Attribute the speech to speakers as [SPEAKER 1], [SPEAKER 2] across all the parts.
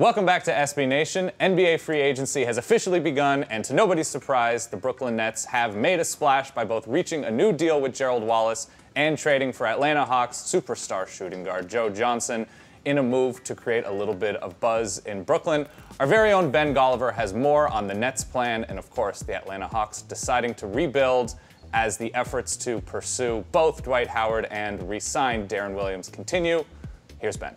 [SPEAKER 1] Welcome back to SB Nation. NBA free agency has officially begun, and to nobody's surprise, the Brooklyn Nets have made a splash by both reaching a new deal with Gerald Wallace and trading for Atlanta Hawks superstar shooting guard Joe Johnson in a move to create a little bit of buzz in Brooklyn. Our very own Ben Golliver has more on the Nets' plan and, of course, the Atlanta Hawks deciding to rebuild as the efforts to pursue both Dwight Howard and re-sign Deron Williams continue. Here's Ben.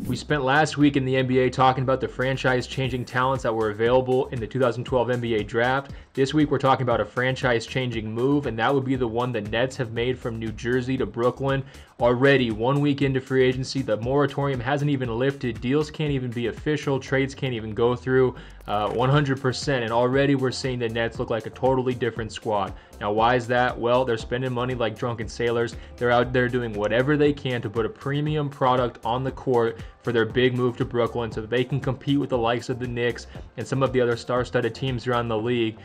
[SPEAKER 2] We spent last week in the NBA talking about the franchise-changing talents that were available in the 2012 NBA draft. This week we're talking about a franchise-changing move, and that would be the one the Nets have made from New Jersey to Brooklyn. Already, 1 week into free agency, the moratorium hasn't even lifted. Deals can't even be official. Trades can't even go through 100%. And already we're seeing the Nets look like a totally different squad. Now, why is that? Well, they're spending money like drunken sailors. They're out there doing whatever they can to put a premium product on the court for their big move to Brooklyn so that they can compete with the likes of the Knicks and some of the other star-studded teams around the league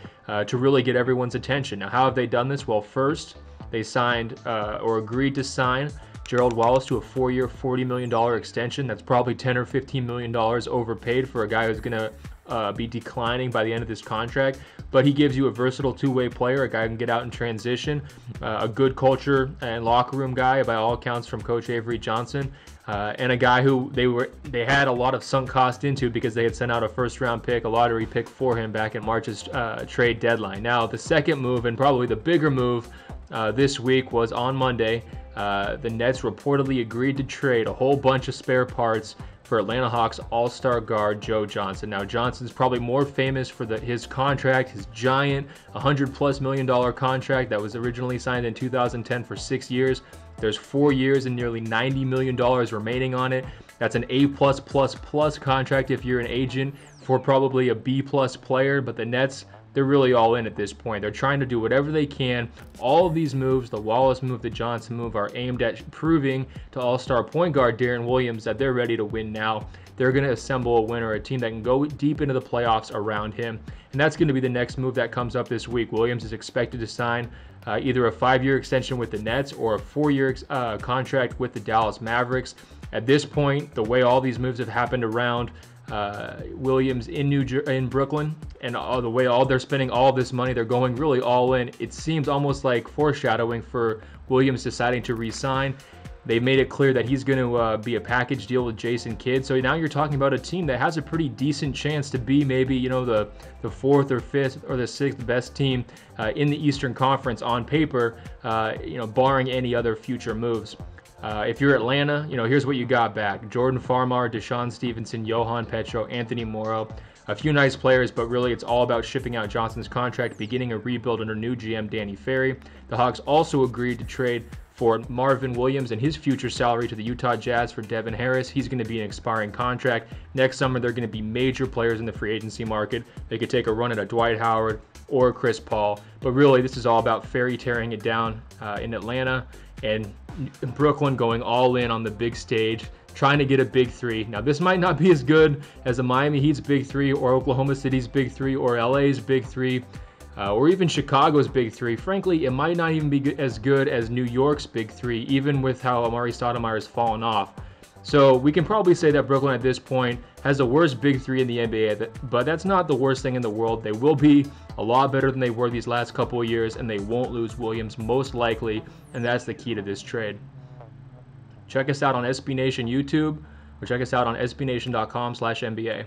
[SPEAKER 2] to really get everyone's attention. Now, how have they done this? Well, first, they signed or agreed to sign Gerald Wallace to a 4-year, $40 million extension. That's probably $10 or $15 million overpaid for a guy who's going to be declining by the end of this contract. But he gives you a versatile two-way player, a guy who can get out and transition, a good culture and locker room guy by all accounts from Coach Avery Johnson, and a guy who they had a lot of sunk cost into because they had sent out a first-round pick, a lottery pick for him back in March's trade deadline. Now, the second move, and probably the bigger move this week, was on Monday. The Nets reportedly agreed to trade a whole bunch of spare parts for Atlanta Hawks all-star guard Joe Johnson. Now, Johnson's probably more famous for his contract, his giant $100+ million contract that was originally signed in 2010 for 6 years. There's 4 years and nearly $90 million remaining on it. That's an A+++ contract if you're an agent for probably a B+ player, but the Nets, they're really all in at this point. They're trying to do whatever they can. All of these moves, the Wallace move, the Johnson move, are aimed at proving to all-star point guard Deron Williams that they're ready to win now. They're going to assemble a winner, a team that can go deep into the playoffs around him. And that's going to be the next move that comes up this week. Williams is expected to sign either a 5-year extension with the Nets or a 4-year contract with the Dallas Mavericks. At this point, the way all these moves have happened around Williams in Brooklyn, and the way they're spending all this money, they're going really all in. It seems almost like foreshadowing for Williams deciding to re-sign. They made it clear that he's going to be a package deal with Jason Kidd. So now you're talking about a team that has a pretty decent chance to be maybe, the 4th or 5th or the 6th best team in the Eastern Conference on paper, barring any other future moves. If you're Atlanta, here's what you got back. Jordan Farmar, Deshaun Stevenson, Johan Petro, Anthony Morrow. A few nice players, but really it's all about shipping out Johnson's contract, beginning a rebuild under new GM Danny Ferry. The Hawks also agreed to trade for Marvin Williams and his future salary to the Utah Jazz for Devin Harris. He's going to be an expiring contract. Next summer, they're going to be major players in the free agency market. They could take a run at a Dwight Howard or Chris Paul. But really, this is all about Ferry tearing it down in Atlanta and Brooklyn going all in on the big stage, trying to get a big three. Now, this might not be as good as the Miami Heat's big three or Oklahoma City's big three or LA's big three or even Chicago's big three. Frankly, it might not even be as good as New York's big three, even with how Amari Stoudemire has fallen off. So we can probably say that Brooklyn at this point has the worst big three in the NBA, but that's not the worst thing in the world. They will be a lot better than they were these last couple of years, and they won't lose Williams most likely, and that's the key to this trade. Check us out on SB Nation YouTube, or check us out on sbnation.com/NBA.